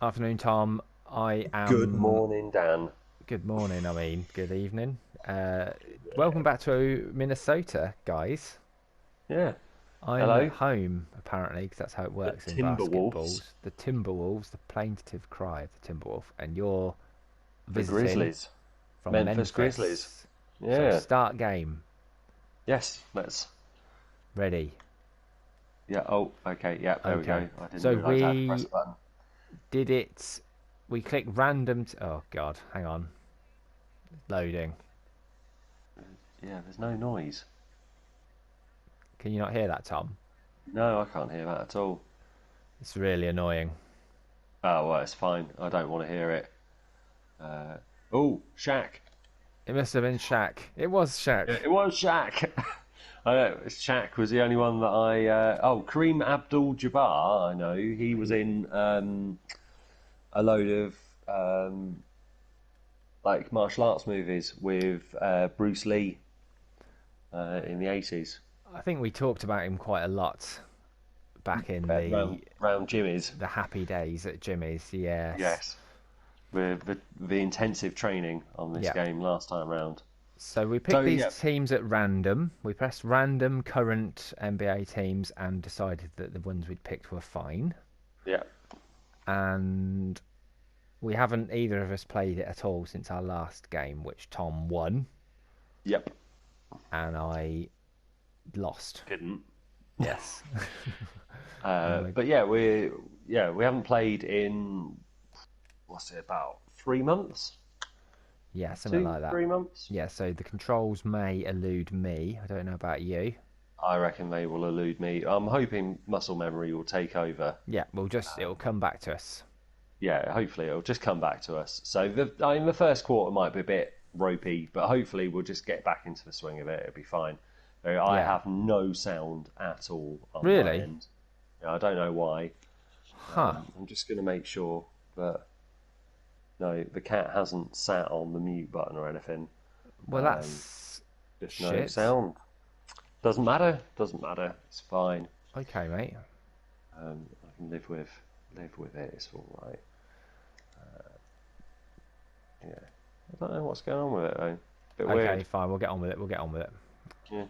Afternoon, Tom. I Good am. morning, Dan. Good morning, I mean, good evening. Uh, Welcome back to Minnesota, guys. Yeah. I'm at Hello. home, apparently, because that's how it The works in Timberwolves, basketballs. The Timberwolves, the plaintive cry of the Timberwolf, and you're the visiting Grizzlies, from Memphis Grizzlies. Memphis. So, Yeah. start game. Yes. Let's. Ready. Yeah. Oh. Okay. Yeah. There we Okay. go. I didn't So, realise I had to press we a button. did it. We clicked random. Oh, God. Hang on. Loading. Yeah. There's no noise. Can you not hear that, Tom? No, I can't hear that at all. It's really annoying. Oh, well, it's fine. I don't want to hear it. Uh. Oh, Shaq. It must have been Shaq. It was Shaq. Yeah, it was Shaq. I know Shaq was the only one that I. Oh, Kareem Abdul-Jabbar. I know he was in a load of like martial arts movies with Bruce Lee in the 80s. I think we talked about him quite a lot back in Round Jimmy's. the happy days at Jimmy's. Yes. Yes. With the intensive training on this Yeah. game last time round. So we So, picked these yeah. teams at random. We pressed random current NBA teams and decided that the ones we'd picked were fine. Yeah. And we haven't either of us played it at all since our last game, which Tom won Yep. and I lost. Didn't. Yes. And we, But we haven't played in what's it about 3 months, yeah, something two like that. 3 months. Yeah, so the controls may elude me. I don't know about you. I reckon they will elude me. I'm hoping muscle memory will take over. Yeah, it'll come back to us. Yeah, hopefully it'll just come back to us. So the first quarter might be a bit ropey, but hopefully we'll just get back into the swing of it. It'll be fine. I Yeah. have no sound at all on my Really? end. I don't know why. Huh. I'm just going to make sure that no, the cat hasn't sat on the mute button or anything. Well, Um, that's just no shit. sound. Doesn't matter. Doesn't matter. It's fine. Okay, mate. I can live with it. It's all right. Yeah. I don't know what's going on with it though. Bit Okay, weird. fine. We'll get on with it. We'll get on with it. Yeah.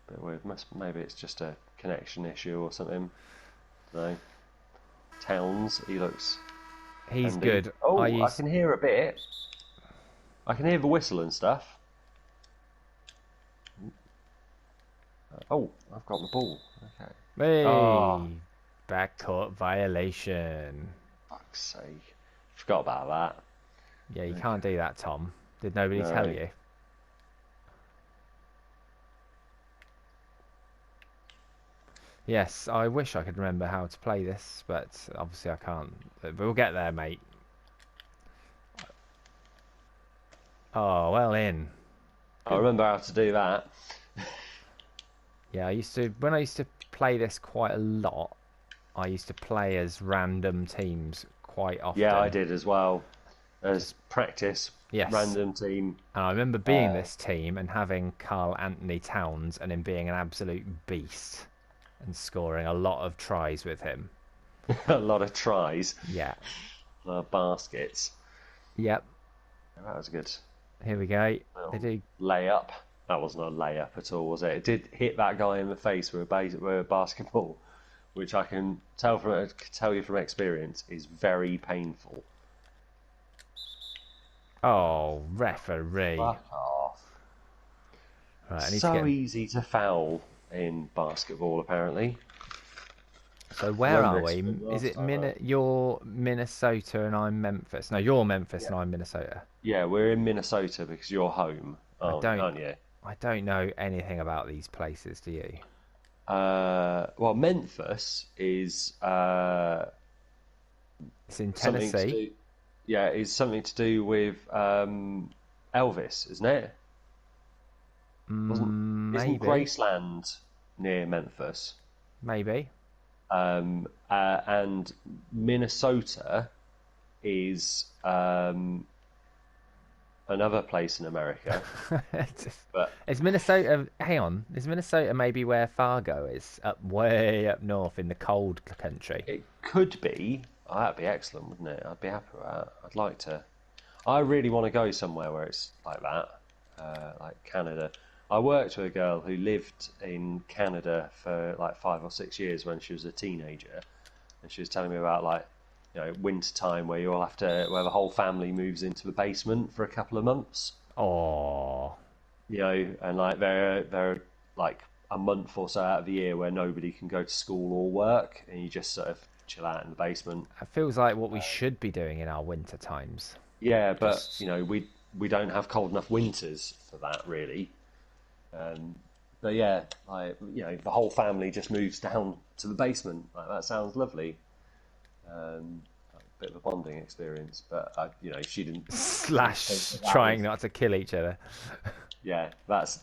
Bit weird. Maybe it's just a connection issue or something. No. Towns. He looks He's handy. good. Oh, I can hear a bit. I can hear the whistle and stuff. Oh, I've got the ball. Okay. Oh, Hey, backcourt violation. fuck's sake. Forgot about that. Yeah, you Okay. can't do that, Tom. Did nobody tell No. you? Yes, I wish I could remember how to play this, but obviously I can't. But we'll get there, mate. Oh, well in. I Good. remember how to do that. Yeah, when I used to play this quite a lot, I used to play as random teams quite Yeah, I often. did as well. As Just practice, yes. random team. And I remember being Uh, this team and having Karl-Anthony Towns and him being an absolute beast and scoring a lot of tries with him. a lot of tries, Yeah. baskets. Yep. That was a good Here we go. They little do. layup. That wasn't a layup at all, was it? It did hit that guy in the face with a basketball, which I can tell you from experience is very painful. Oh, referee. Fuck off. Right, I need to So get. easy to foul in basketball, apparently. So I where remember are this we? from Is last it time round. You're Minnesota and I'm Memphis. No, you're Memphis Yeah. and I'm Minnesota. Yeah, we're in Minnesota because you're home, I don't. aren't you? I don't know anything about these places. Do you? Well, Memphis is It's in something to Tennessee. do. Yeah, is something to do with Elvis, isn't it? Wasn't Isn't Maybe. Graceland near Memphis? Maybe. And Minnesota is another place in America, but Is Minnesota? Hang on. Is Minnesota maybe where Fargo is? Up way up north in the cold country. it could be. Oh, that'd be excellent, wouldn't it? I'd be happy with that. I'd like to. I really want to go somewhere where it's like that, like Canada. I worked with a girl who lived in Canada for like 5 or 6 years when she was a teenager, and she was telling me about like, winter time where you all have to, where the whole family moves into the basement for a couple of months. Oh, And like they're like a month or so out of the year where nobody can go to school or work, and you just sort of chill out in the basement. it feels like what we should be doing in our winter times. Yeah, but Just we don't have cold enough winters for that really. Um, but yeah, like the whole family just moves down to the basement. Like that sounds lovely. A bit of a bonding experience, but she didn't. Think slash that trying was not to kill each other. Yeah, that's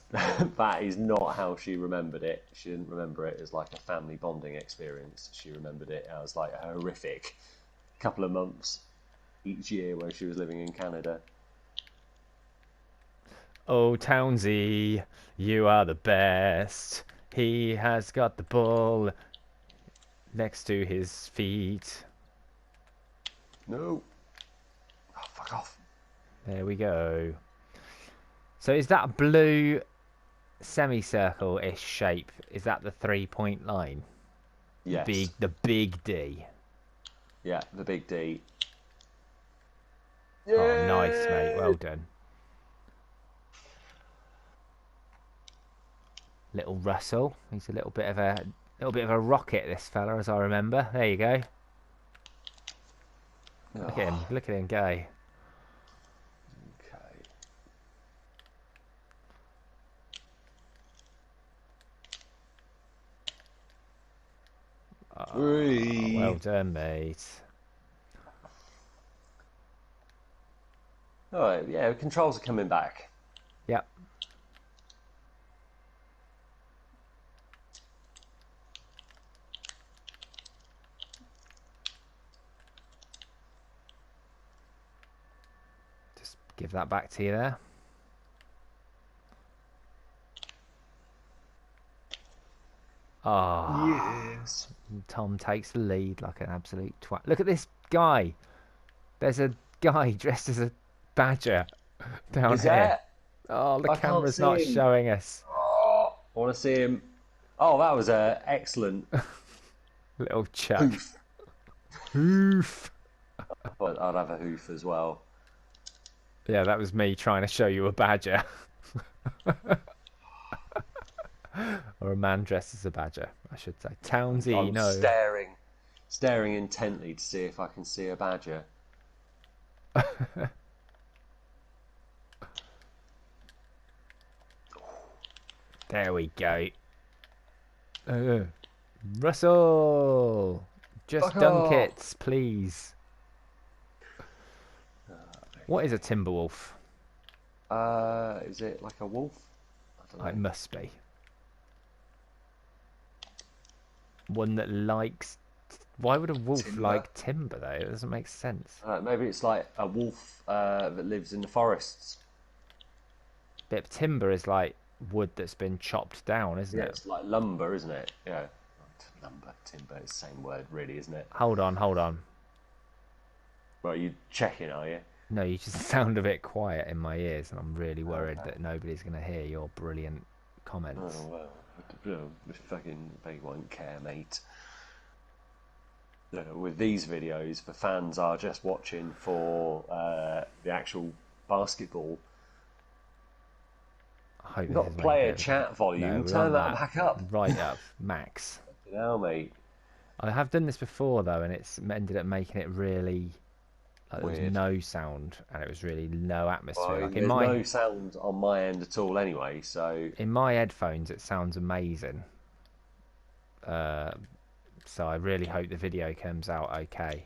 that is not how she remembered it. She didn't remember it as like a family bonding experience. She remembered it as like a horrific couple of months each year when she was living in Canada. Oh, Townsy, you are the best. He has got the ball next to his feet. No, oh, fuck off. There we go. So is that blue semicircle-ish shape? Is that the 3-point line? Yes, The big D. yeah, the big D. Oh, nice, mate. Yay! Well done. Little Russell. He's a little bit of a rocket, this fella, as I remember. There you go. Look at him. Oh, Look at him go. okay. Oh, well Three. done, mate. All right, yeah, controls are coming back. Yep. Just give that back to you there. Ah, Yes. Tom takes the lead like an absolute twat. Look at this guy. There's a guy dressed as a badger down Is here. that? Oh, the I can't camera's not see him. showing us. Oh, I want to see him. Oh, that was a excellent Little Chuck. hoof. Oof. But I'd have a hoof as well. Yeah, that was me trying to show you a badger. Or a man dressed as a badger, I should say. Townsy, I'm no. staring intently to see if I can see a badger. There we go. Russell! Just Fuck dunk off. it, please. What is a Timberwolf? Is it like a wolf? I don't It know. must be. One that likes... Why would a wolf Timber? like timber, though? It doesn't make sense. Maybe it's like a wolf that lives in the forests. Bit of timber is like wood that's been chopped down, isn't Yeah, it? it's like lumber, isn't it? Yeah. Lumber, timber, it's the same word, really, isn't it? Hold on, hold on. Well, you checking, are you? No, you just sound a bit quiet in my ears, and I'm really worried Okay. that nobody's going to hear your brilliant comments. Oh well, they won't care, mate. With these videos, the fans are just watching for the actual basketball. I hope You've this got is player making chat it. No, volume. we're Turn on that that back up. right up, max. Now, mate. I have done this before though, and it's ended up making it really like there was Weird. no sound and it was really no atmosphere. Well, Like there's no sound on my end at all, anyway. So in my headphones, it sounds amazing. So I really hope the video comes out okay.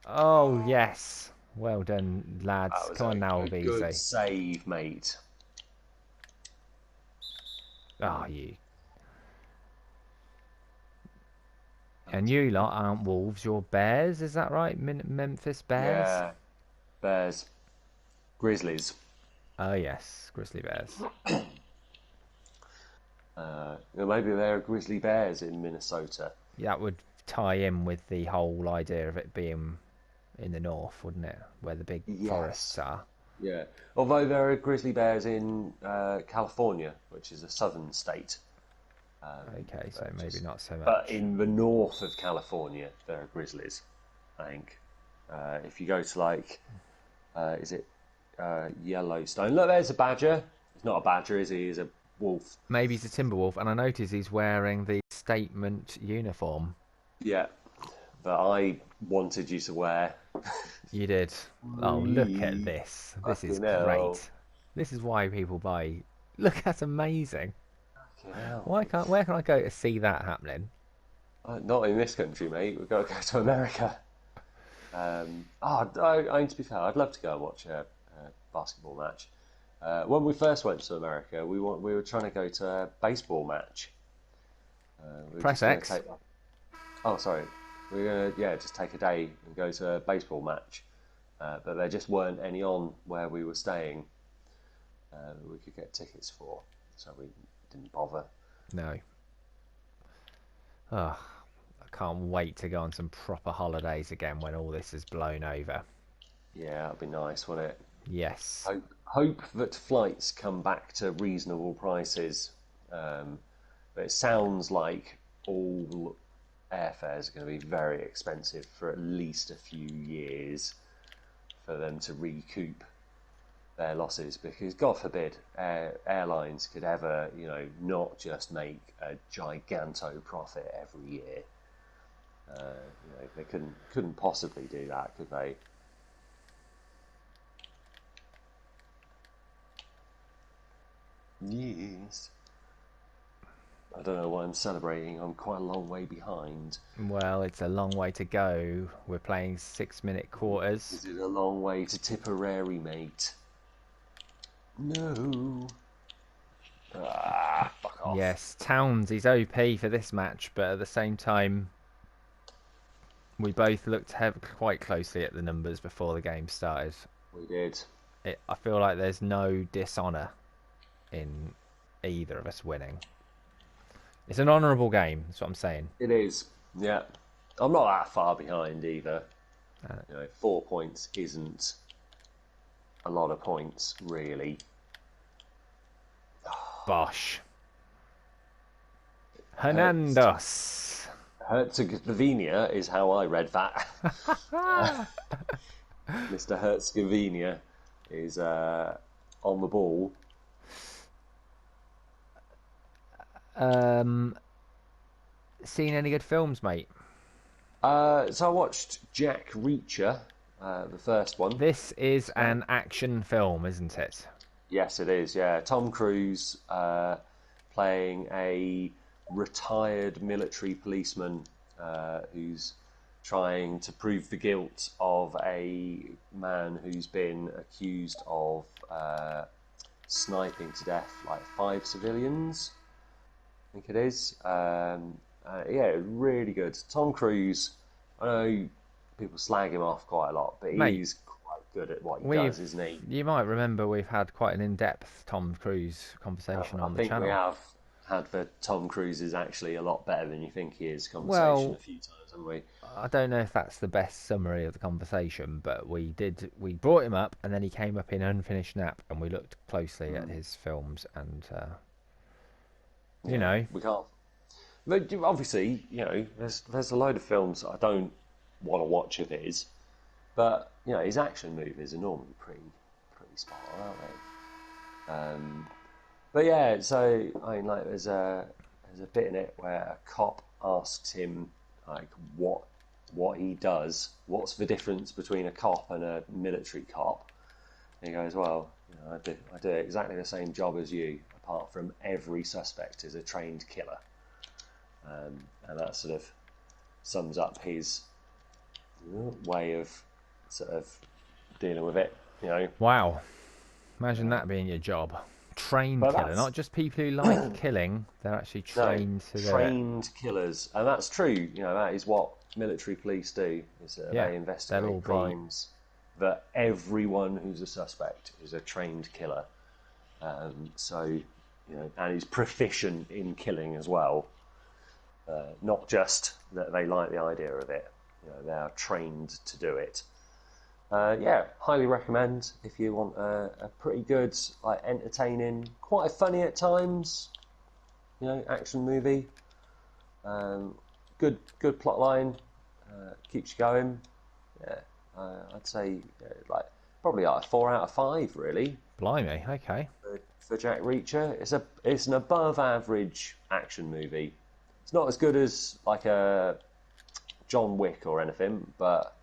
Oh yes, well done, that lads. was Come on now, a good easy. save, mate. Oh, you. And you lot aren't Wolves, you're Bears, is that right? Memphis Bears? Yeah, Bears, Grizzlies. Oh yes, Grizzly Bears. Maybe there are Grizzly Bears in Minnesota. That would tie in with the whole idea of it being in the north, wouldn't it? Where the big forests Yes. are. Yeah. Although there are grizzly bears in California, which is a southern state. Okay, so But maybe just not so but much. in the north of California, there are grizzlies. I think. If you go to like, is it Yellowstone? Look, there's a badger. It's not a badger, is he? He's a wolf. Maybe he's a Timberwolf, and I notice he's wearing the statement uniform. Yeah. That I wanted you to wear. You did. Oh, look at Wee. this. This is Fucking hell. great. This is why people buy. Look, that's amazing. Fucking hell. Why can't? Where can I go to see that happening? Not in this country, mate. We've got to go to America. I mean, to be fair, I'd love to go and watch a basketball match. When we first went to America, we were trying to go to a baseball match. We were Press just going to X. take. Oh, sorry. We were gonna just take a day and go to a baseball match, but there just weren't any on where we were staying. That we could get tickets for, so we didn't bother. No. Oh, I can't wait to go on some proper holidays again when all this is blown over. Yeah, that'd be nice, wouldn't it? Yes. Hope that flights come back to reasonable prices. But it sounds like all airfares are going to be very expensive for at least a few years for them to recoup their losses. Because God forbid airlines could ever, not just make a giganto profit every year. They couldn't possibly do that, could they? Yes. I don't know why I'm celebrating. I'm quite a long way behind. Well, it's a long way to go. We're playing 6-minute quarters. Is it a long way to Tipperary, mate? No. Fuck off. Yes, Towns is OP for this match, but at the same time, we both looked quite closely at the numbers before the game started. We did. I feel like there's no dishonour in either of us winning. It's an honourable game, that's what I'm saying. It is. Yeah. I'm not that far behind either. 4 points isn't a lot of points, really. Bosh. Hernandez. Herzegovina is how I read that. Mr. Herzegovina is on the ball. Seen any good films, mate? So I watched Jack Reacher, the first one. This is an action film, isn't it? Yes, it is. Yeah, Tom Cruise playing a retired military policeman who's trying to prove the guilt of a man who's been accused of sniping to death like 5 civilians. I think it is. Yeah, really good. Tom Cruise. I know people slag him off quite a lot, but Mate, he's quite good at what he does, isn't he? You might remember we've had quite an in-depth Tom Cruise conversation on the channel. I think we have had the Tom Cruise is actually a lot better than you think he is conversation Well, a few times, haven't we? I don't know if that's the best summary of the conversation, but we brought him up, and then he came up in Unfinished Nap, and we looked closely at his films, and you know, we can't. But obviously, there's a load of films I don't want to watch of his, but his action movies are normally pretty spot on, aren't they? But yeah, so I mean, like, there's a bit in it where a cop asks him like what he does, what's the difference between a cop and a military cop. And he goes, well, I do exactly the same job as you, apart from every suspect is a trained killer. And that sort of sums up his way of sort of dealing with it, Wow, imagine that being your job. Trained killer, not just people who like killing, they're actually trained to do it. Trained killers, and that's true. That is what military police do. Is they investigate crimes. That everyone who's a suspect is a trained killer. So and he's proficient in killing as well. not just that they like the idea of it. You know, they are trained to do it. Yeah, highly recommend if you want a pretty good, like entertaining, quite funny at times, action movie. Good plot line, keeps you going. Yeah, I'd say like probably like a 4 out of 5 really Blimey, okay. for Jack Reacher. It's an above average action movie. It's not as good as like a John Wick or anything, but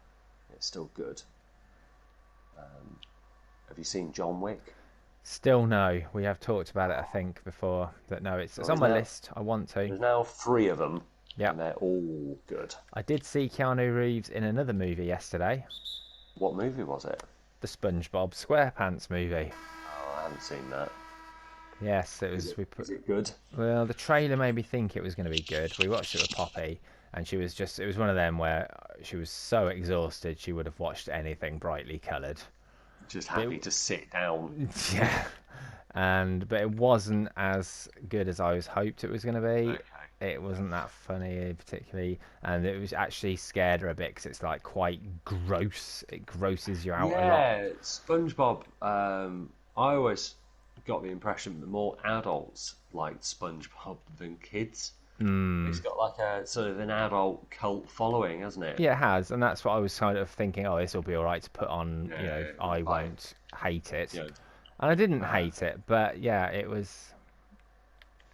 it's still good. Have you seen John Wick? Still no. We have talked about it, I think, before. That no, it's Well, on my list. I want to. there's now 3 of them, Yeah. and they're all good. I did see Keanu Reeves in another movie yesterday. What movie was it? The SpongeBob SquarePants movie. Oh, I haven't seen that. Yes, it was. Is it good? Well, the trailer made me think it was going to be good. We watched it with Poppy, and she was just. It was one of them where she was so exhausted she would have watched anything brightly coloured. Just happy to sit down. Yeah. But it wasn't as good as I was hoped it was going to be. Okay. It wasn't that funny particularly, and it was actually scared her a bit because it's like quite gross. It grosses you out a lot. Yeah, SpongeBob. I always got the impression that more adults liked SpongeBob than kids. It's got like a sort of an adult cult following, hasn't it? Yeah, it has, and that's what I was kind of thinking. Oh, this will be all right to put on. Yeah, I like, won't hate it, you know, and I didn't hate it, but yeah, it wasn't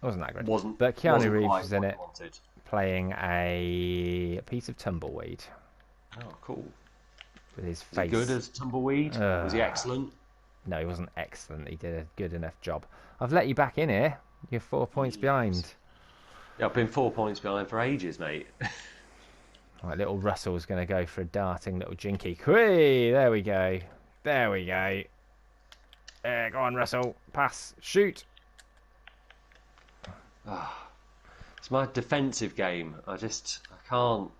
that good. wasn't But Keanu wasn't Reeves quite was in what it, you wanted. playing a piece of tumbleweed Oh, cool. with his Was he face. good as Tumbleweed? Was he excellent? No, he wasn't excellent. He did a good enough job. I've let you back in here. You're 4 points behind. Yeah, I've been 4 points behind for ages, mate. Right, little Russell's going to go for a darting little jinky. Whee! There we go. There we go. Go on, Russell. Pass. Shoot. It's my defensive game. I can't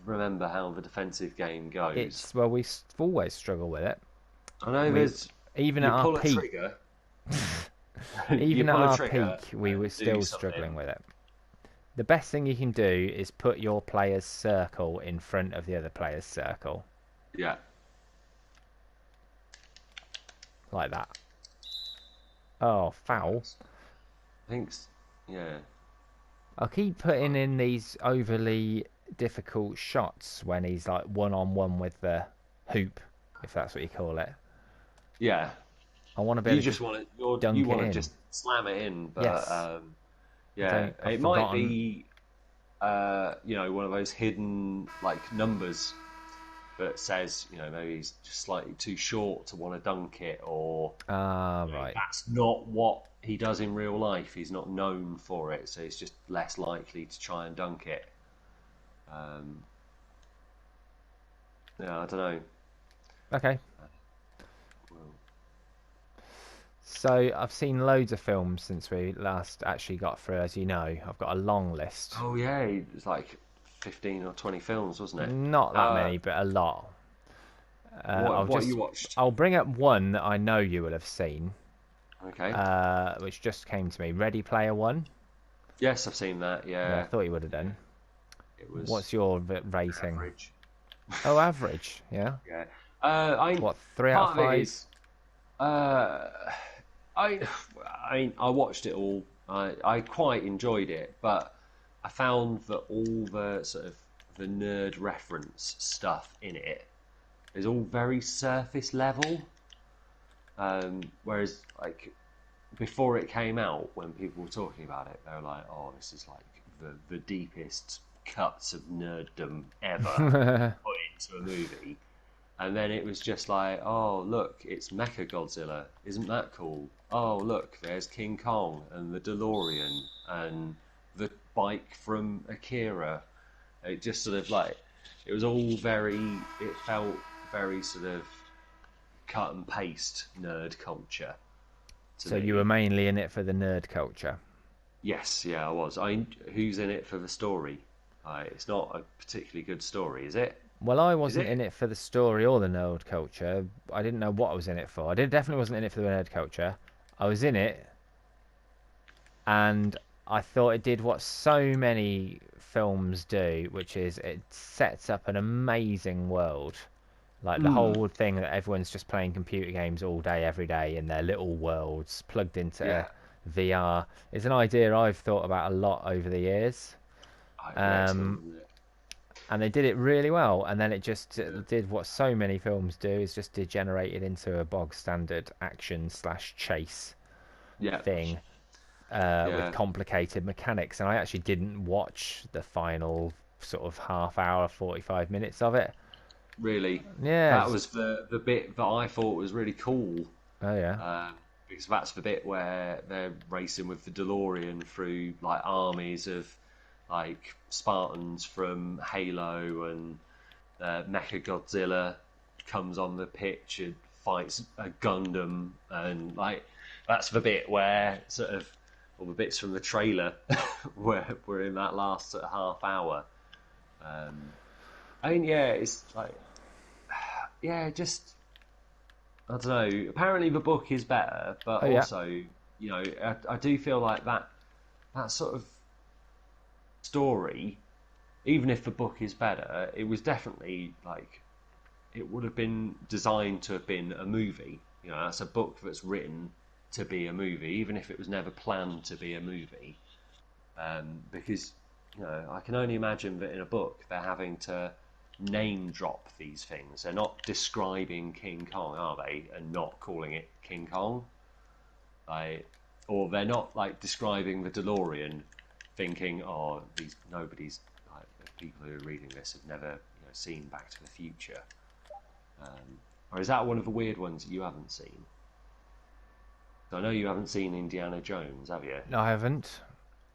remember how the defensive game goes. Well, we always struggle with it. I know there's Even you at our pull a peak, trigger. even you at pull a our trigger peak, we and were do still something. struggling with it. The best thing you can do is put your player's circle in front of the other player's circle, Yeah. like that. Oh, foul! I think, yeah. I'll keep putting in these overly difficult shots when he's like one-on-one with the hoop, if that's what you call it. Yeah. I want to be You able to just want to dunk you it want to in. just slam it in, but Yes. yeah, I've it might forgotten. be one of those hidden like numbers that says maybe he's just slightly too short to want to dunk it, or Right. that's not what he does in real life. He's not known for it, so he's just less likely to try and dunk it. Yeah, I don't know. Okay. So I've seen loads of films since we last actually got through, as you know. I've got a long list. Oh yeah, it was like 15 or 20 films, wasn't it? Not that many, but a lot. What you watched? I'll bring up one that I know you will have seen, Okay. which just came to me. Ready Player One. Yes, I've seen that. Yeah, I Yeah, thought you would have done. it was What's your rating? average. Oh, average. Yeah. Yeah. What, 3 out of part of it 5? is, I watched it all. I quite enjoyed it, but I found that all the sort of the nerd reference stuff in it is all very surface level. Whereas like before it came out, when people were talking about it, they were like, "Oh, this is like the deepest cuts of nerddom ever put into a movie." And then it was just like, "Oh, look, it's Mecha Godzilla. Isn't that cool? Oh, look, there's King Kong and the DeLorean and the bike from Akira." It just sort of like, it was all it felt very sort of cut and paste nerd culture to So me. you were mainly in it for the nerd culture. Yes, yeah, I was. Who's in it for the story? It's not a particularly good story, is it? Well, I wasn't it? in it for the story or the nerd culture. I didn't know what I was in it for. Definitely wasn't in it for the nerd culture. I was in it, and I thought it did what so many films do, which is it sets up an amazing world. Like the whole thing that everyone's just playing computer games all day, every day in their little worlds, plugged into Yeah. VR, is an idea I've thought about a lot over the years. It'd be excellent, Um, wouldn't it? and they did it really well. And then it just did what so many films do, is just degenerated into a bog standard action slash chase Yeah. thing with Yeah. complicated mechanics. And I actually didn't watch the final sort of half hour, 45 minutes of it. Really. Yeah. That was the bit that I thought was really cool. Oh yeah. Because that's the bit where they're racing with the DeLorean through like armies of like Spartans from Halo, and Mecha Godzilla comes on the pitch and fights a Gundam, and like that's the bit where sort of all the bits from the trailer were in that last sort of half hour. I mean, yeah, it's like, yeah, just I don't know. Apparently, the book is better, but Oh yeah. also, I do feel like that sort of story, even if the book is better, it was definitely like it would have been designed to have been a movie. That's a book that's written to be a movie, even if it was never planned to be a movie. Because I can only imagine that in a book they're having to name drop these things. They're not describing King Kong, are they? And not calling it King Kong, like, or they're not like describing the DeLorean, thinking, oh, nobody's like the people who are reading this have never seen Back to the Future. Or is that one of the weird ones that you haven't seen? I know you haven't seen Indiana Jones, have you? No, I haven't.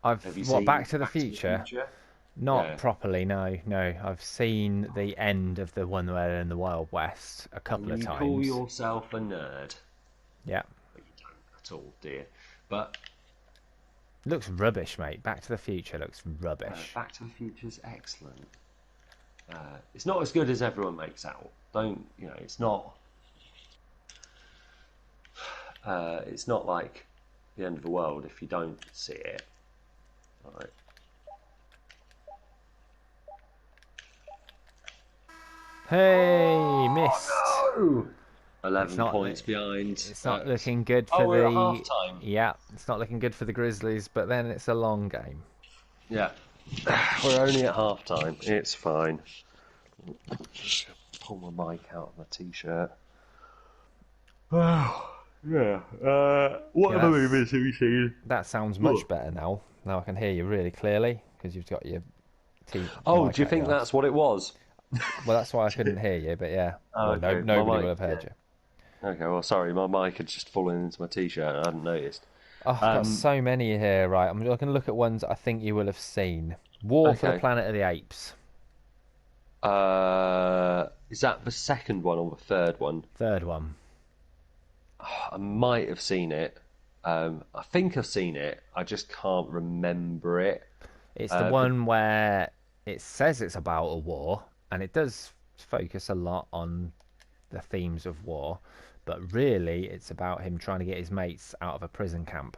Have you What, seen Back to the Back to the Future? Future? Not Yeah. properly, no, no. I've seen the end of the one where they're in the Wild West a couple And of you call times. yourself a nerd, Yeah. but you don't at all, do you? But Looks rubbish, mate. Back to the Future looks rubbish. Back to the Future's excellent. It's not as good as everyone makes out. Don't It's not. It's not like the end of the world if you don't see it. Right. Hey, missed. Oh, no! It's 11 not. points behind. It's not looking good for we're at the. half time. Yeah, it's not looking good for the Grizzlies. But then it's a long game. Yeah, we're only at half time. It's fine. Just pull my mic out of my t-shirt. Oh, yeah. What Yeah, other movies have you seen? That sounds much better now. Now I can hear you really clearly because you've got your Oh, mic do you out think your arse. that's what it was? Well, that's why I couldn't hear you. But yeah, Oh, well, okay. nobody My will mic, have heard yeah. you. Okay, well, sorry, my mic had just fallen into my t-shirt and I hadn't noticed. Oh, I've got so many here. Right, I'm going to look at ones I think you will have seen. War for the Okay. Planet of the Apes. Is that the second one or the third one? Third one. I might have seen it. I think I've seen it. I just can't remember it. It's the one where it says it's about a war, and it does focus a lot on the themes of war, but really it's about him trying to get his mates out of a prison camp.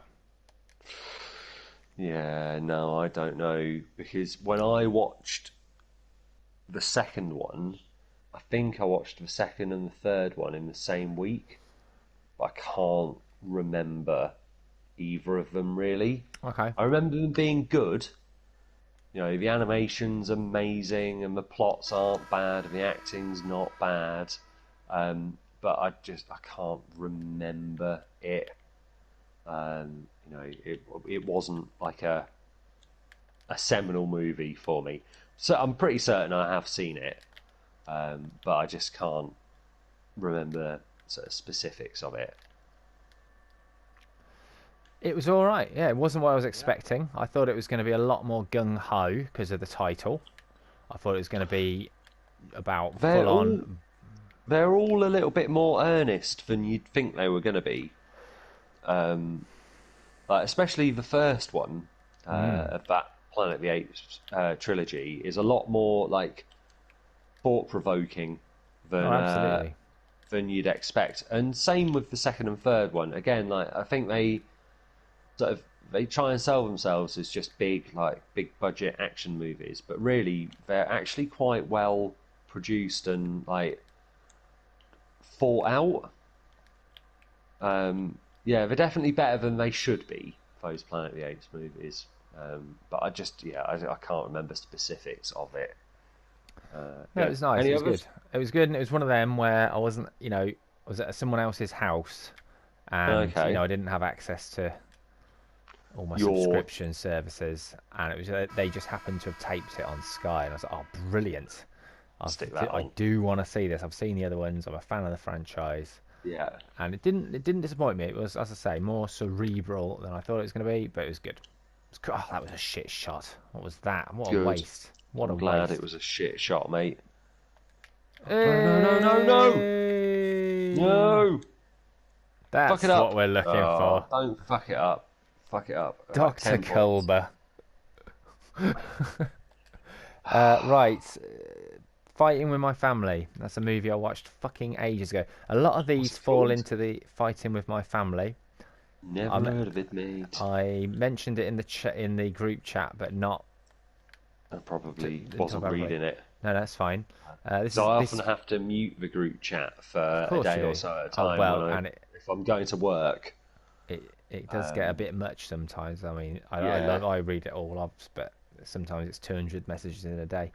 Yeah, no, I don't know. Because when I watched the second one, I think I watched the second and the third one in the same week. But I can't remember either of them really. Okay. I remember them being good. The animation's amazing and the plots aren't bad and the acting's not bad. But I can't remember it. It wasn't like a seminal movie for me. So I'm pretty certain I have seen it, but I just can't remember sort of specifics of it. It was all right. Yeah, it wasn't what I was expecting. I thought it was going to be a lot more gung ho because of the title. I thought it was going to be about full on. They're all a little bit more earnest than you'd think they were going to be. Like especially the first one of that Planet of the Apes trilogy is a lot more like thought-provoking than you'd expect. And same with the second and third one. Again, like I think they sort of they try and sell themselves as just big budget action movies, but really they're actually quite well produced and like thought out. Yeah, they're definitely better than they should be, those Planet of the Apes movies. But I can't remember specifics of it. No, it was nice. Any It was others? good. It was good, and it was one of them where I wasn't, I was at someone else's house, and Okay. I didn't have access to all my Your subscription services, and it was they just happened to have taped it on Sky, and I was like, oh, brilliant! stick that I on. do want to see this. I've seen the other ones. I'm a fan of the franchise, Yeah. and it didn't disappoint me. It was, as I say, more cerebral than I thought it was going to be, but it was good. Oh, that was a shit shot. What was that? What a Good. waste! What a I'm glad waste! it was a shit shot, mate. No. Hey! No! Fuck That's it what up. we're looking Oh, for. don't fuck it up. Fuck it up. All right, Dr. 10 points. Culber. Right. Fighting with My Family. That's a movie I watched fucking ages ago. A lot of What's these it fall called? into the Fighting with My Family. Never heard of it, mate. I mentioned it in the group chat, but not I probably until wasn't verbally. reading it. No, that's fine. This So I is often have to mute the group chat for of a course day you or do. so at a Oh time well, and if I'm going to work. it does get a bit much sometimes. I mean, Yeah. I read it all up, but sometimes it's 200 messages in a day.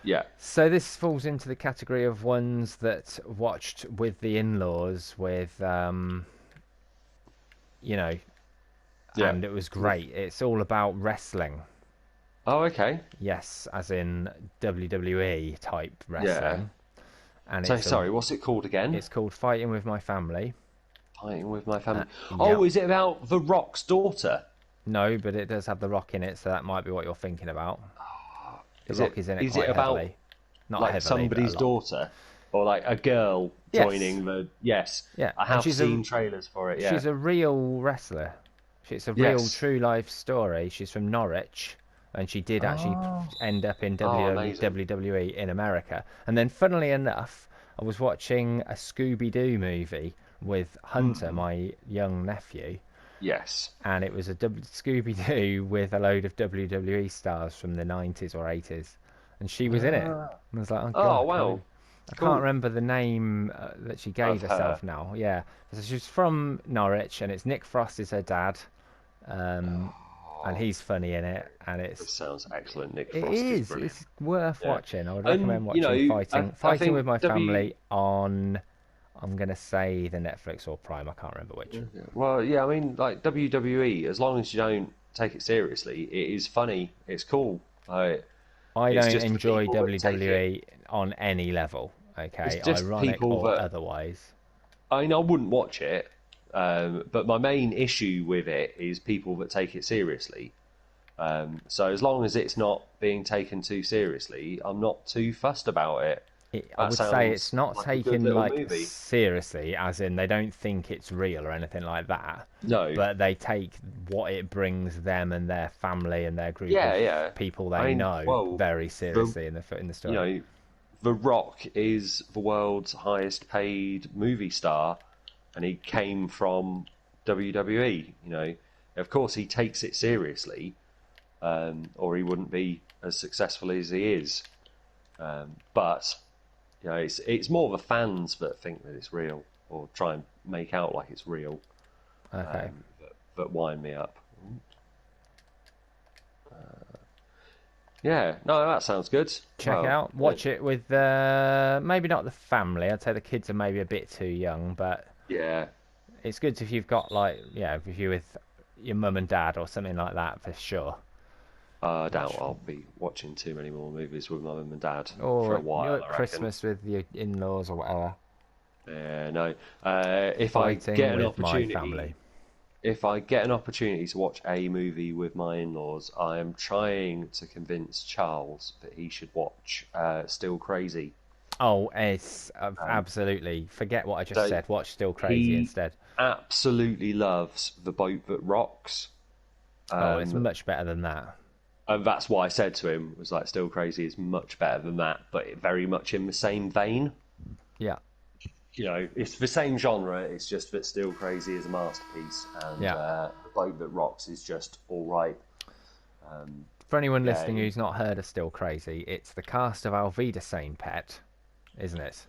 Yeah. So this falls into the category of ones that watched with the in-laws with Yeah. and it was great. It's all about wrestling. Oh, okay. Yes, as in WWE type Yeah. wrestling. And So sorry, what's it called again? it's called Fighting with My Family. Fighting with My Family. Yeah. Oh, is it about The Rock's daughter? No, but it does have The Rock in it, so that might be what you're thinking about. The Is Rock is in it is quite it about heavily. Not like heavily, but a somebody's lot. daughter? Or like a girl Yes. joining the... Yes. Yeah, I and have she's seen trailers for it, yeah. she's a real wrestler. It's a real Yes. true life story. She's from Norwich, and she did actually Oh. end up in Oh, amazing. WWE in America. And then, funnily enough, I was watching a Scooby-Doo movie with Hunter, my young nephew, Yes. and it was a Scooby-Doo with a load of WWE stars from the 90s or 80s, and she was in it. And I was like, oh Oh, god, wow. I Cool. can't remember the name that she gave Of herself her. now. Yeah, so she's from Norwich, and it's Nick Frost is her dad, and he's funny in it, and This sounds excellent. Nick it Frost is is brilliant. it's worth Yeah. watching. I would And, recommend you watching know, Fighting I think with My Family on. I'm gonna say the Netflix or Prime. I can't remember which. Well, yeah, I mean, like WWE, as long as you don't take it seriously, it is funny. It's cool. Like, I it's don't just for enjoy people that take WWE on any level. Okay, It's just ironic people or that otherwise. I mean, I wouldn't watch it, but my main issue with it is people that take it seriously. So as long as it's not being taken too seriously, I'm not too fussed about it. I That would say sounds it's not like a good taken little like movie. seriously, as in they don't think it's real or anything like that. No. But they take what it brings them and their family and their group Yeah, of yeah. people they I mean, know well, very seriously in the story. You know, The Rock is the world's highest paid movie star, and he came from WWE. You know, of course he takes it seriously, or he wouldn't be as successful as he is. But you know, it's more the fans that think that it's real, or try and make out like it's real, Okay. that wind me up. Yeah, no, that sounds good. Check it out. Watch it with maybe not the family. I'd say the kids are maybe a bit too young, but Yeah, it's good if you've got like if you're with your mum and dad or something like that for sure. I doubt I'll be watching too many more movies with my mum and dad for Or a while. you're I at reckon. Christmas with your in-laws or whatever. Yeah, no. If Fighting I get an with my opportunity, family. if I get an opportunity to watch a movie with my in-laws, I am trying to convince Charles that he should watch Still Crazy. Oh, it's absolutely. Forget what I just so said. Watch Still Crazy He instead. absolutely loves The Boat That Rocks. Oh, it's much better than that. And that's what I said to him, was like, Still Crazy is much better than that, but very much in the same vein. Yeah. it's the same genre. It's just that Still Crazy is a masterpiece, and Yeah. The Boat That Rocks is just all right. For anyone Yeah, listening who's not heard of Still Crazy, it's the cast of Alvida Sane Pet, isn't it?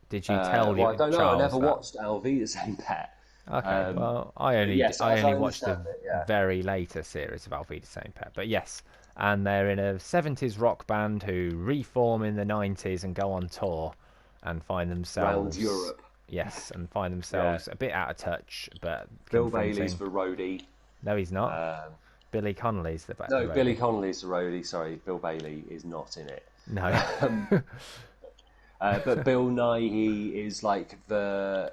Did you tell well, I don't know. I Charles never that? watched Alvita's Same Pet. Okay, well, But yes, I as I only watched the understand it, yeah. very later series of Alvida Sane Pet, but yes, and they're in a 70s rock band who reform in the 90s and go on tour and find Round themselves, Europe. yes, and find Yeah. themselves a bit out of touch, but Bill Bailey's confronting. the roadie. No, he's not. Um, Billy Connolly's the no, Billy roadie. Connolly's the roadie. Sorry, Bill Bailey is not in it. No. But Bill Nighy is like the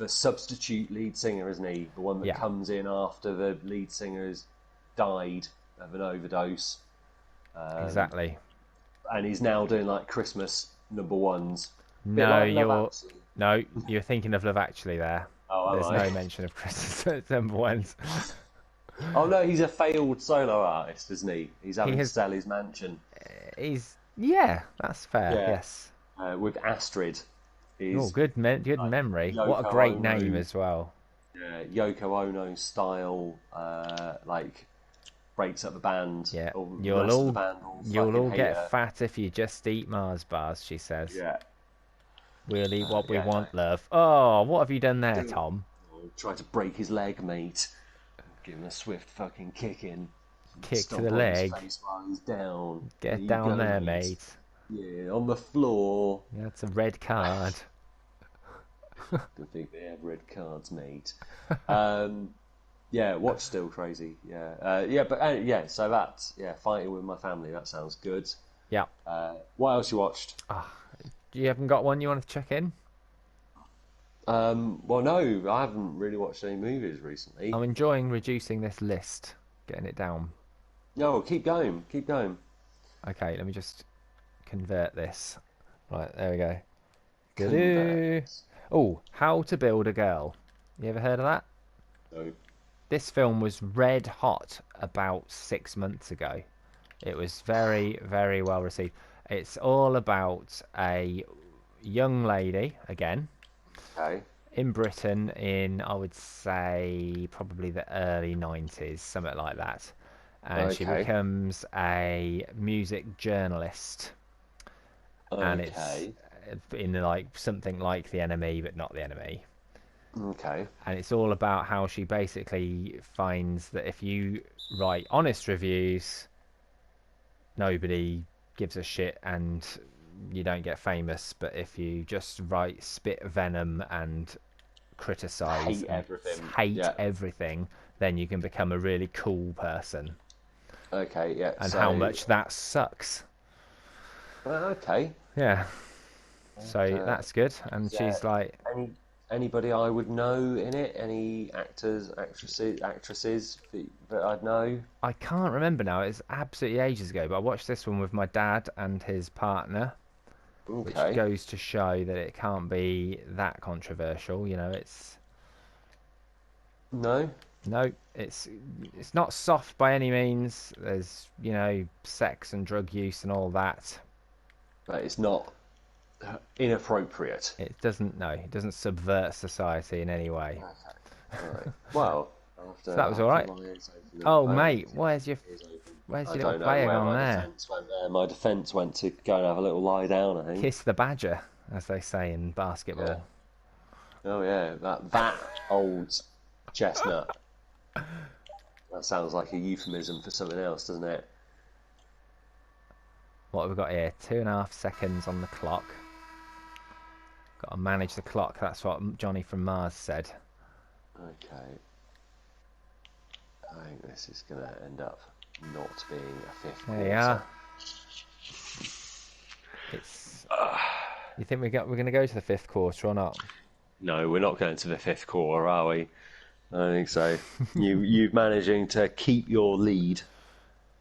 substitute lead singer, isn't he? The one that Yeah. comes in after the lead singer's died of an overdose, Exactly. and he's now doing like Christmas number ones. Bit No, like Love Actually. you're thinking of Love Actually there. Oh, am There's I? no mention of Christmas number ones. Oh no, he's a failed solo artist, isn't he? He's He having to has. sell his mansion. Yeah, that's fair. Yeah, Yes. with Astrid. Oh, Is good like memory. What a Yoko great name Ono, as well. Yoko Ono style, like breaks up the band, Yeah, or the rest of the band all you'll fucking all hate get her. fat if you just eat Mars bars. She says. Yeah, We'll eat what we yeah, no. want, love. Oh, what have you done there, Tom? Try to break his leg, mate. Give him a swift fucking kick in. Kick to Stomp the on his leg. face while he's down. There Get you down go, there, mate. mate. Yeah, on the floor. That's a red card. Don't think they have red cards, mate. Yeah, watch Still Crazy. Yeah, but yeah. So that's fighting with my family. That sounds good. Yeah. What else you watched? You haven't got one you want to check in? Well, no, I haven't really watched any movies recently. I'm enjoying reducing this list, getting it down. No, keep going, keep going. Okay, let me just convert this. Right, there we go. Doo-doo. Convert. Oh, How to Build a Girl. You ever heard of that? No. This film was red hot about 6 months ago. It was very, very well received. It's all about a young lady, again, Okay. in Britain in, I would say, probably the early 90s, something like that. And she Okay. becomes a music journalist. And it's Okay. in like something like The Enemy, but not The Enemy. Okay. And it's all about how she basically finds that if you write honest reviews, nobody gives a shit and you don't get famous. But if you just write spit venom and criticize Hate and everything. hate Yeah. everything, then you can become a really cool person. Okay. Yeah. And So. how much that sucks. Okay. Yeah. So Uh, that's good. And is there she's like, anybody I would know in it? Any actors, actresses that I'd know? I can't remember now. It's absolutely ages ago, but I watched this one with my dad and his partner, which Okay. goes to show that it can't be that controversial. You know, it's No. no, it's not soft by any means. There's, sex and drug use and all that. But it's not inappropriate. It doesn't, no, it doesn't subvert society in any way. Okay. All right. Well, So that was all right. Oh, mate, where's your I little don't know player where gone my there? defence went there. My defence went to go and have a little lie down, I think. Kiss the badger, as they say in basketball. Yeah. Oh yeah, that old chestnut. That sounds like a euphemism for something else, doesn't it? What have we got here? 2.5 seconds on the clock. Got to manage the clock. That's what Johnny from Mars said. Okay. I think this is going to end up not being a fifth There quarter. you are. It's. You think we're going to go to the fifth quarter or not? No, we're not going to the fifth quarter, are we? I don't think so. You've managing to keep your lead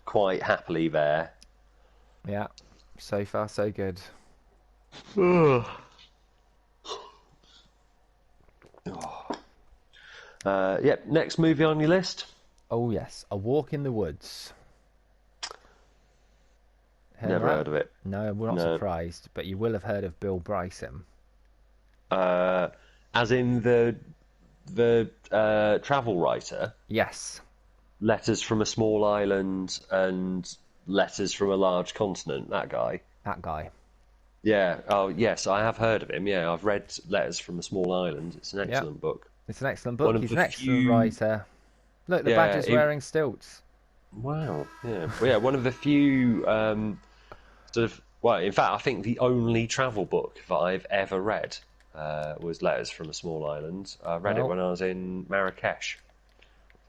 quite happily there. Yeah. So far, so good. Yep. Next movie on your list. Oh yes, A Walk in the Woods. Never heard of it. No, we're not No. surprised, but you will have heard of Bill Bryson. As in the travel writer, Yes, Letters from a Small Island and Letters from a Large Continent. That guy. that guy. Yeah. Oh, yes, I have heard of him. Yeah, I've read Letters from a Small Island. It's an Yep, excellent book. it's an excellent One book. of He's the an excellent few. writer. Look, the Yeah. badger's wearing stilts. Wow. Yeah. Well, yeah. One of the few sort of. Well, in fact, I think the only travel book that I've ever read was Letters from a Small Island. I read it Well, when I was in Marrakesh.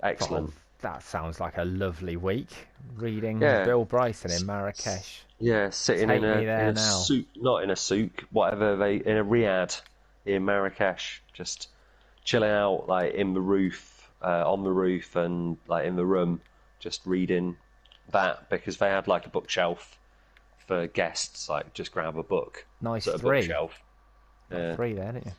oh, Excellent. that sounds like a lovely week. Reading Yeah. Bill Bryson in Marrakesh. Yeah, sitting Take me in there a now. souk, not in a souk, whatever they in a riad in Marrakesh, just chilling out like in the roof, on the roof, and like in the room, just reading that because they had like a bookshelf for guests, like just grab a book, Nice sort of three. bookshelf. Got Yeah, three there, didn't you?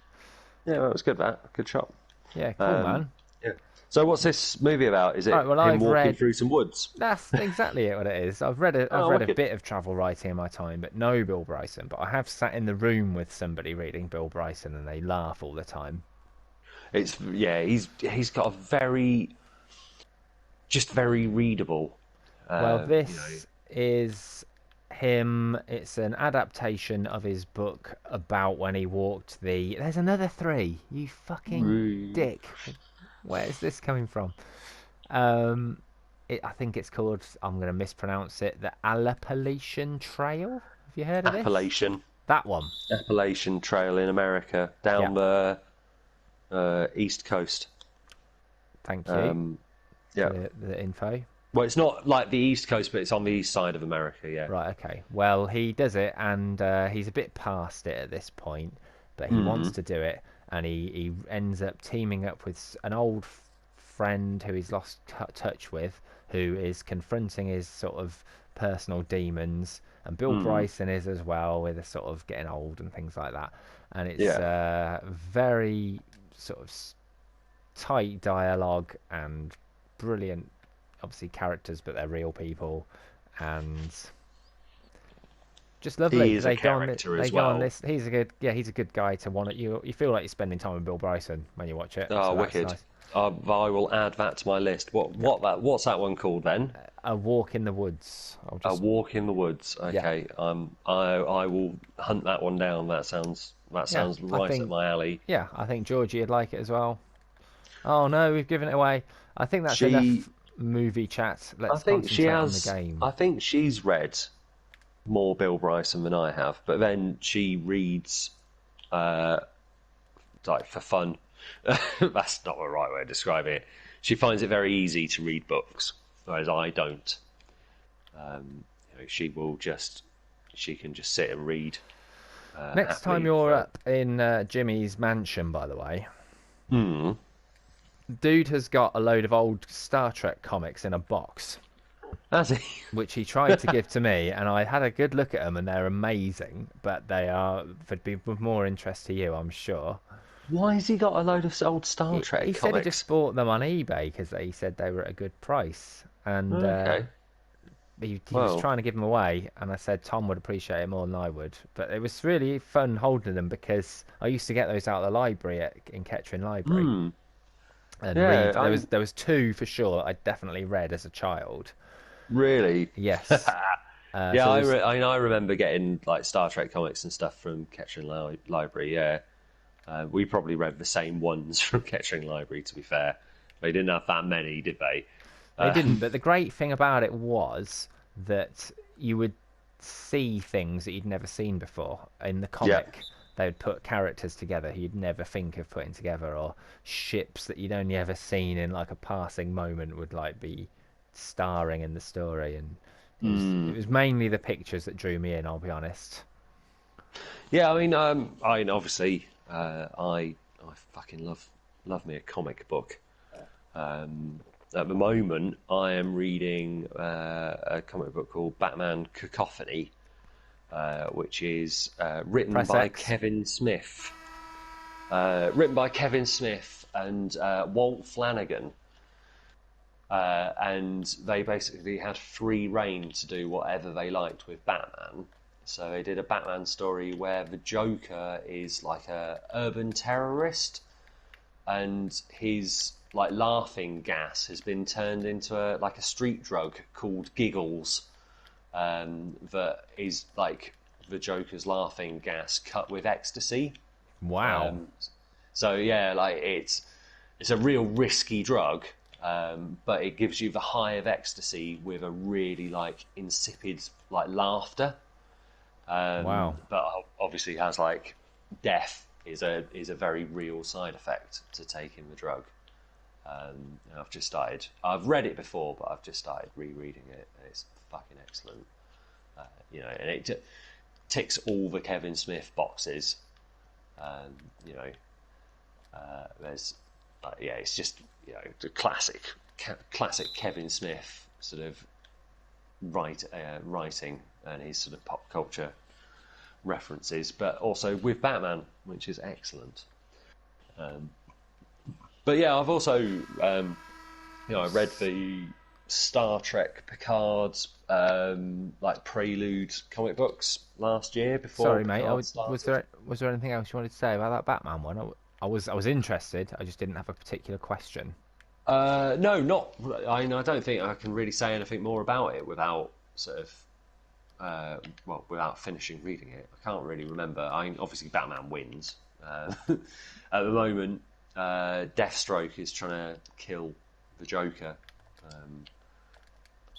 yeah, that was good. That good shot. Yeah, cool, Um, man. yeah. So what's this movie about? Is Right, it well, him I've walking read. through some woods? That's exactly what it is. I've Oh, read a wicked. bit of travel writing in my time, but no Bill Bryson. But I have sat in the room with somebody reading Bill Bryson, and they laugh all the time. It's yeah, he's got a very readable. Well, You know, this is him. It's an adaptation of his book about when he walked the. There's another three. You fucking dick. Where is this coming from? Um, I think it's called. I'm going to mispronounce it. The Appalachian Trail. Have you heard of this? Appalachian That one. Appalachian Trail in America Yeah. down the East Coast. Thank you Um, for yeah. the info. Well, it's not like the East Coast, but it's on the east side of America. Yeah. Right. Okay. Well, he does it, and he's a bit past it at this point, but he wants Mm. to do it, and he ends up teaming up with an old friend who he's lost touch with, who is confronting his sort of personal demons, and Bill Mm. Bryson is as well, with a sort of getting old and things like that, and it's Yeah. very sort of tight dialogue and brilliant, obviously characters, but they're real people, and just He lovely. is a character They as go on well. this. He's a good guy to want it. You feel like you're spending time with Bill Bryson when you watch it, Oh, so that's wicked. nice. I will add that to my list. Yeah. What's that one called then? A Walk in the Woods. I'll A just Walk in the Woods. yeah, Okay. I will hunt that one down. That yeah. sounds right up my alley. I think Georgie would like it as well. Oh no, we've given it away. I think that's She enough movie chat. I Let's think she concentrate on the has. game. I think she's read more Bill Bryson than I have, but then she reads uh, like for fun. That's not the right way of describing it. She finds it very easy to read books, whereas I don't. She will just she can just sit and read Next time happily. you're up in Jimmy's mansion, by the way, Hmm. dude has got a load of old Star Trek comics in a box, Has he? which he tried to give to me, and I had a good look at them, and they're amazing. But they'd be of more interest to you, I'm sure. Why has he got a load of old Star He Trek said he just comics? bought them on eBay because he said they were at a good price, and Okay. he was Well. trying to give them away, and I said Tom would appreciate it more than I would. But it was really fun holding them because I used to get those out of the library in Kettering Library Hmm. and Yeah. read. There was two for sure that I definitely read as a child. Really. Yes. Yeah, So there's, I remember getting like Star Trek comics and stuff from Kettering Library. Yeah, we probably read the same ones from Kettering Library. To be fair, they didn't have that many, did they? they didn't. Um, But the great thing about it was that you would see things that you'd never seen before in the yeah. comic. They would put characters together who you'd never think of putting together, or ships that you'd only ever seen in like a passing moment would like be starring in the story, and it Mm. was mainly the pictures that drew me in. I'll be honest. Yeah, obviously, I fucking love me a comic book. At the moment, I am reading a comic book called Batman Cacophony, which is written Press by X. Kevin Smith. Written by Kevin Smith and Walt Flanagan. And they basically had free reign to do whatever they liked with Batman. So they did a Batman story where the Joker is like a urban terrorist, and his like laughing gas has been turned into a street drug called Giggles, that is like the Joker's laughing gas cut with ecstasy. Wow. So yeah, like it's a real risky drug, but it gives you the high of ecstasy with a really like insipid like laughter. Wow. But obviously has like death is a very real side effect to taking the drug. And I've just started. I've read it before, but I've just started rereading it. And it's fucking excellent. And it ticks all the Kevin Smith boxes. There's it's just the classic Kevin Smith sort of writing and his sort of pop culture references, but also with Batman, which is excellent. But yeah, I've also I read the Star Trek Picard's like prelude comic books last year before Sorry, mate. Picard started. Was there anything else you wanted to say about that Batman one? I was interested. I just didn't have a particular question. No, not. I don't think I can really say anything more about it without sort of, without finishing reading it. I can't really remember. Obviously Batman wins. At the moment, Deathstroke is trying to kill the Joker.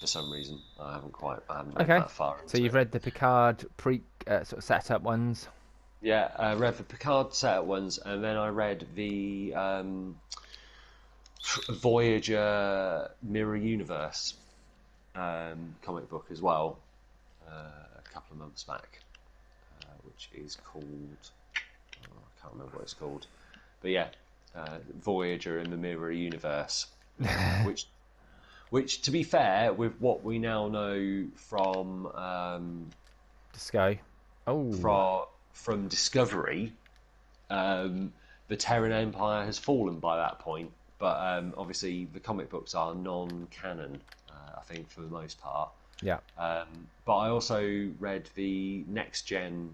For some reason, I haven't read that far. So you've read the Picard sort of setup ones. Yeah, I read the Picard setup ones, and then I read the Voyager Mirror Universe comic book as well, a couple of months back, which is called, I can't remember what it's called, but yeah, Voyager in the Mirror Universe, which to be fair, with what we now know from Disco. from Discovery, the Terran Empire has fallen by that point. But obviously, the comic books are non-canon, I think, for the most part. Yeah. But I also read the next-gen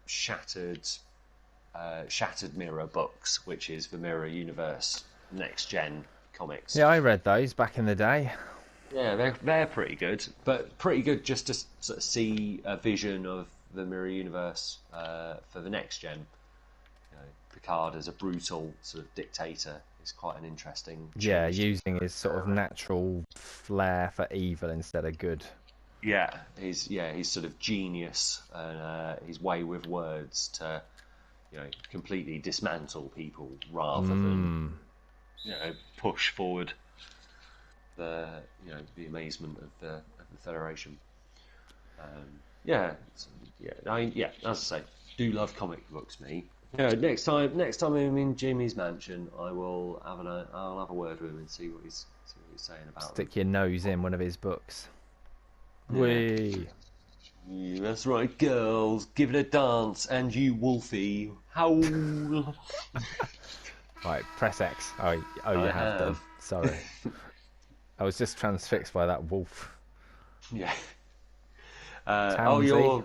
Shattered Mirror books, which is the Mirror Universe next-gen comics. Yeah, I read those back in the day. Yeah, they're pretty good, but pretty good just to sort of see a vision of the Mirror Universe for the next-gen. Picard as a brutal sort of dictator is quite an interesting choice. Yeah, using his sort of natural flair for evil instead of good. Yeah, his sort of genius and his way with words to completely dismantle people rather than push forward the amazement of the Federation. As I say, do love comic books, me. Yeah, next time I'm in Jimmy's mansion, I'll have a word with him and see what he's saying about Stick your nose in one of his books. Yeah. Whee! Yeah, that's right, girls. Give it a dance, and you, Wolfie, howl. Right, press X. Oh, you have done. Sorry, I was just transfixed by that wolf. Yeah. Townsy.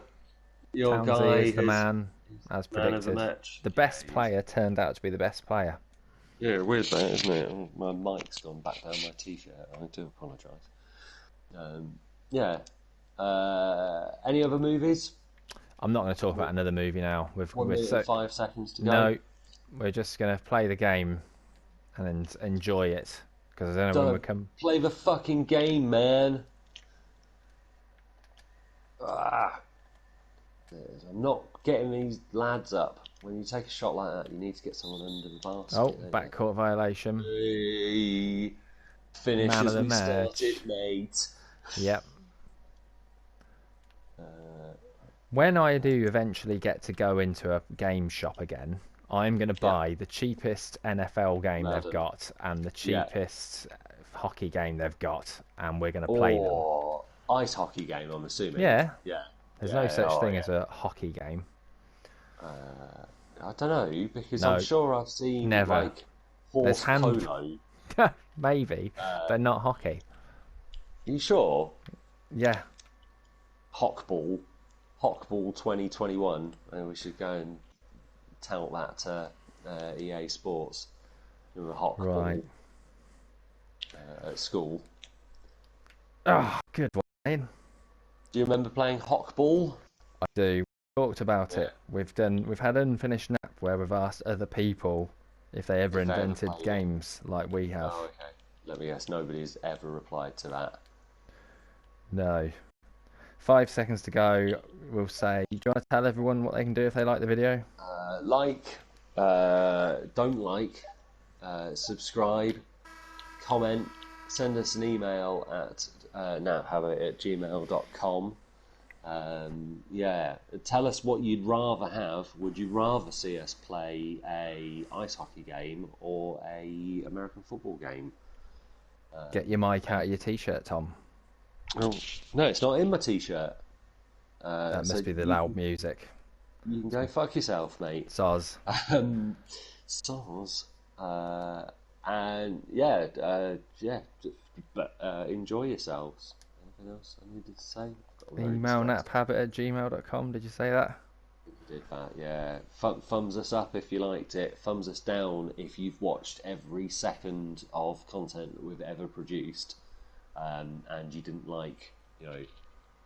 Your Townsy guy is the man, as man of the predicted. match. The best player turned out to be the best player. Yeah, weird that, isn't it? Oh, my mic's gone back down my t-shirt. I do apologise. Any other movies? I'm not going to talk about another movie now. 1 minute and 5 seconds to go. No, we're just going to play the game and enjoy it because I don't know when we come. Play the fucking game, man. I'm not getting these lads up. When you take a shot like that, you need to get someone under the basket. Oh, backcourt violation. Finish Man as of the we match. started, mate. Yep. When I do eventually get to go into a game shop again, I'm going to buy the cheapest NFL game they've got and the cheapest hockey game they've got, and we're going to play them. Ice hockey game, I'm assuming. Yeah. Yeah. There's no such thing as a hockey game. I don't know, because No, I'm sure I've seen never. like horse polo. Maybe, but not hockey. Are you sure? Yeah. Hockball. Hockball 2021, and we should go and tout that to EA Sports. The Right. Hockball at school. Oh, good one, Ian. Do you remember playing Hockball? I do. We talked about Yeah. it. We've had Unfinished Nap where we've asked other people if they ever If they ever invented played it. games like we have. Oh, okay. Let me guess. Nobody's ever replied to that. No. 5 seconds to go. We'll say, do you want to tell everyone what they can do if they like the video? Don't like, subscribe, comment, send us an email at nowhabit@gmail.com. Yeah, tell us what you'd rather have. Would you rather see us play a ice hockey game or a American football game? Get your mic out of your t-shirt, Tom. Oh, no, it's not in my t-shirt. That So must be the you loud can, music. you can go fuck yourself, mate. Soz. Stars. And yeah, but enjoy yourselves. Anything else I needed to say? Got very distracted. Emailnaphabit@gmail.com. Did you say that? Did that, yeah. Thumbs us up if you liked it. Thumbs us down if you've watched every second of content that we've ever produced, and you didn't like,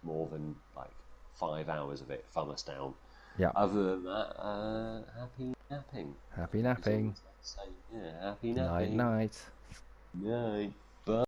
more than like 5 hours of it. Thumb us down. Yeah. Other than that, happy napping. Happy I think is all napping. that's left to say. Yeah, happy Night napping. night. Night.